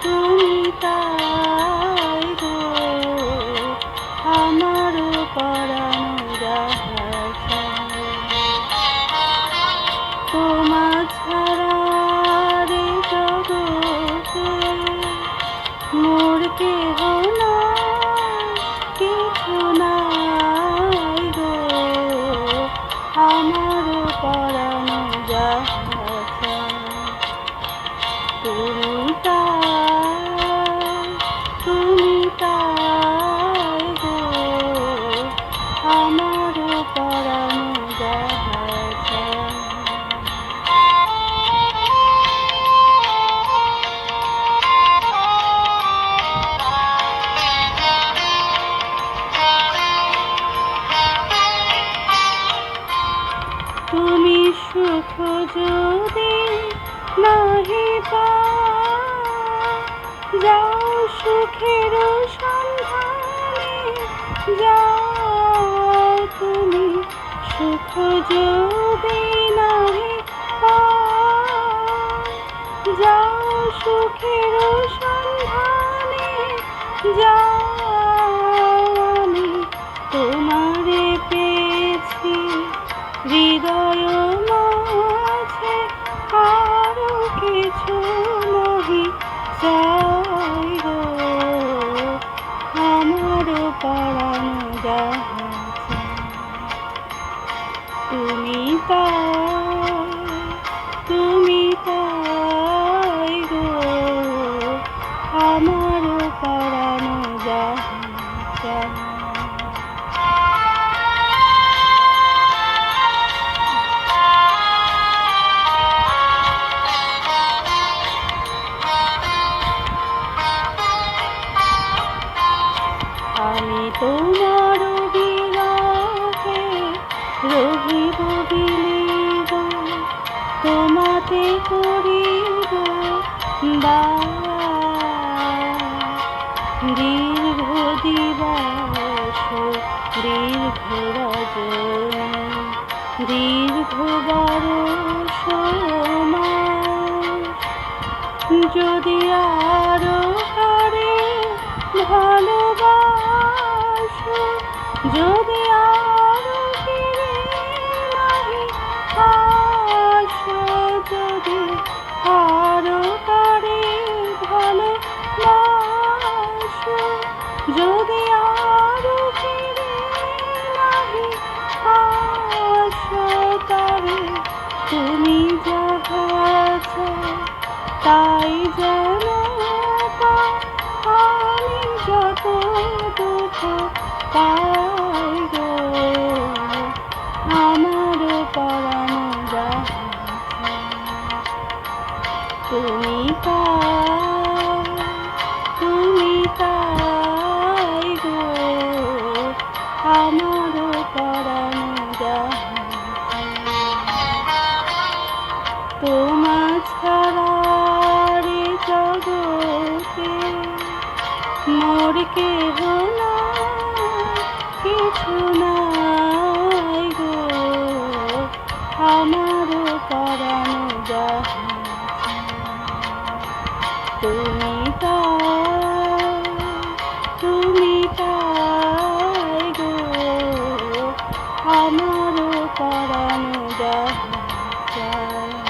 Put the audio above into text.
তুমি তাই গো আমার পরাণ যাহা তোমার ছাড়া রে জগতে মোর কেহ নাই, কিছু নাই গো আমার পরাণ যাহা তুমি তাই গো আমার পরাণ যাহা তুমি সুখ যদি নাহি যাও সুখের সন্ধানে যাও তুমি সুখ যদি নাহি যাও সুখের সন্ধানে যাও আমি তোমারে পেয়েছি হৃদয় মাঝে আরো কিছু নহি চাই গো আমার পরাণ যাহা তুমি তাই গো আমার পরাণ যাহা আমি তোমার বিরহে রহিব বিলীন তোমাতে করিব দীর্ঘ দিবস দীর্ঘ রজনী দীর্ঘ বরষ মাস যদি আরো হারে ভালোবাসো যদি আরো ফিরে নাহি আসো যদি আরো হারে ভালোবাসো যদি আরো ফিরে নাহি আসো তবে তুমি যাহা তাই যেন আমি যত দুঃখ পাই গো আমার পরাণ যাহা তুমি তাই গো আমার পরাণ যাহা তোমার ছাড়া রে জগতে মোর কেহ নাই, কিছু নাই গো আমার পরাণ যাহা তুমি তাই গো আমার পরাণ যাহা